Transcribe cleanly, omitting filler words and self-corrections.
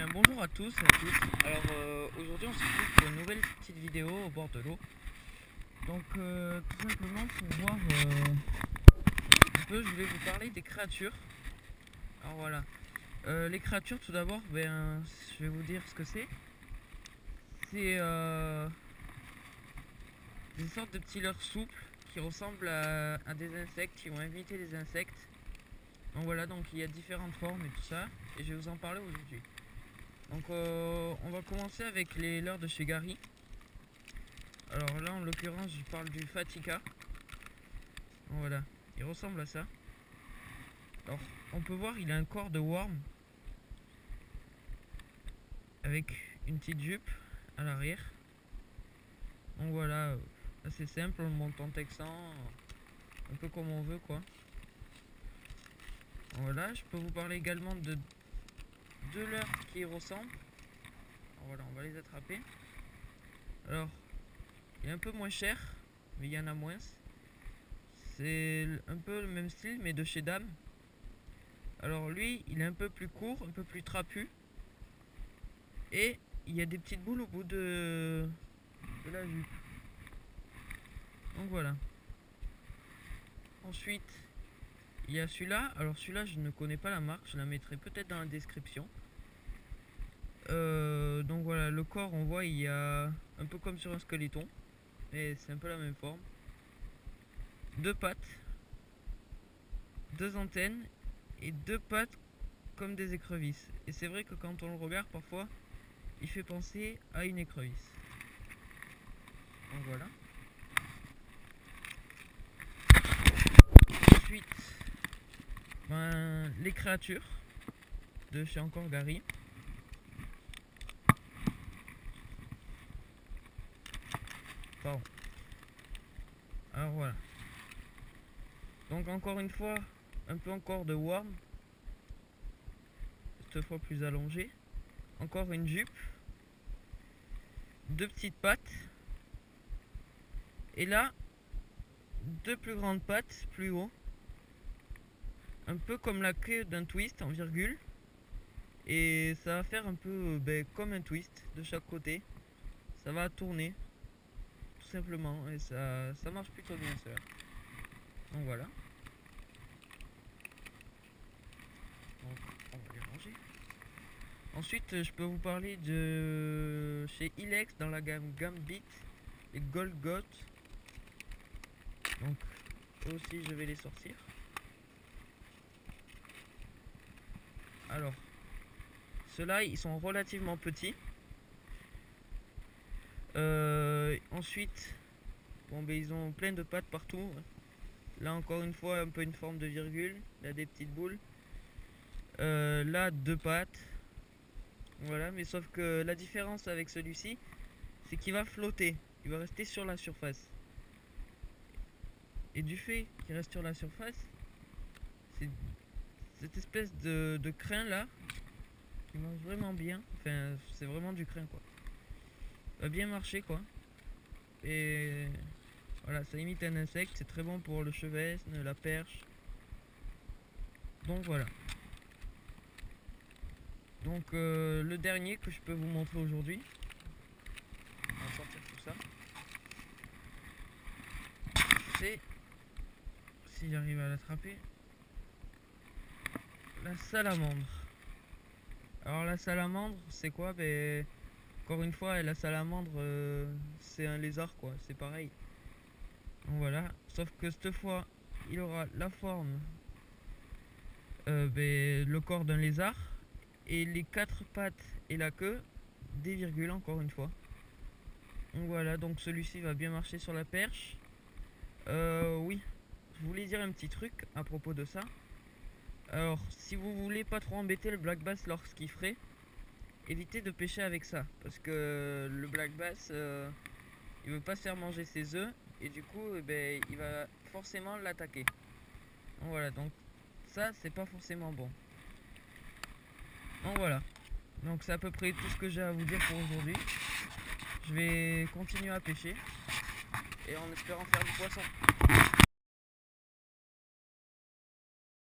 bien, bonjour à tous et à toutes. Alors aujourd'hui on se retrouve pour une nouvelle petite vidéo au bord de l'eau. Donc tout simplement pour voir un peu, je voulais vous parler des créatures. Alors voilà, les créatures tout d'abord, je vais vous dire ce que c'est. C'est des sortes de petits leurres souples qui ressemblent à des insectes, qui vont imiter les insectes. Donc voilà, donc il y a différentes formes et tout ça, et je vais vous en parler aujourd'hui. Donc on va commencer avec les leurres de chez Gary. Alors là en l'occurrence je parle du Fatica. Donc voilà, il ressemble à ça. Alors on peut voir il a un corps de worm avec une petite jupe à l'arrière. Donc voilà, assez simple, on le monte en texan, un peu comme on veut quoi. Donc voilà, je peux vous parler également de deux leurres qui y ressemblent. Alors voilà, on va les attraper. Alors il est un peu moins cher, mais il y en a moins. C'est un peu le même style, mais de chez Dame. Alors lui, il est un peu plus court, un peu plus trapu. Et il y a des petites boules au bout de la jupe. Donc voilà. Ensuite, il y a celui-là. Alors celui-là, je ne connais pas la marque. Je la mettrai peut-être dans la description. Donc voilà, le corps, on voit, il y a un peu comme sur un squeletton. Et c'est un peu la même forme. Deux pattes. Deux antennes. Et deux pattes comme des écrevisses. Et c'est vrai que quand on le regarde, parfois, il fait penser à une écrevisse. Donc voilà. Ensuite, les créatures de chez encore Gary. Pardon. Alors voilà. Donc encore une fois, un peu encore de worm. Cette fois plus allongé. Encore une jupe. Deux petites pattes. Et là, deux plus grandes pattes, plus haut. Un peu comme la queue d'un twist en virgule. Et ça va faire un peu comme un twist de chaque côté. Ça va tourner. Tout simplement. Et ça marche plutôt bien ça. Donc voilà. Donc on va les ranger. Ensuite je peux vous parler de chez Ilex dans la gamme Gambit et Golgot. Donc eux aussi je vais les sortir. Alors ceux-là ils sont relativement petits. Ensuite ils ont plein de pattes partout. Là encore une fois un peu une forme de virgule. Là des petites boules. Là deux pattes. Voilà, mais sauf que la différence avec celui-ci, c'est qu'il va flotter. Il va rester sur la surface. Et du fait qu'il reste sur la surface, c'est cette espèce de crin là qui marche vraiment bien. Enfin, c'est vraiment du crin quoi. Ça va bien marcher quoi. Et voilà, ça imite un insecte. C'est très bon pour le chevesne, la perche. Donc voilà. Donc le dernier que je peux vous montrer aujourd'hui. On va sortir tout ça. C'est, si j'arrive à l'attraper, la salamandre. Alors la salamandre c'est quoi? Encore une fois la salamandre c'est un lézard quoi, c'est pareil. Donc voilà, sauf que cette fois il aura la forme, le corps d'un lézard et les quatre pattes et la queue des virgules encore une fois. Donc voilà, donc celui-ci va bien marcher sur la perche. Oui, je voulais dire un petit truc à propos de ça. Alors, si vous voulez pas trop embêter le black bass lorsqu'il ferait, évitez de pêcher avec ça. Parce que le black bass, il veut pas se faire manger ses œufs. Et du coup, il va forcément l'attaquer. Donc voilà, donc ça, c'est pas forcément bon. Donc voilà. Donc c'est à peu près tout ce que j'ai à vous dire pour aujourd'hui. Je vais continuer à pêcher. Et en espérant faire du poisson.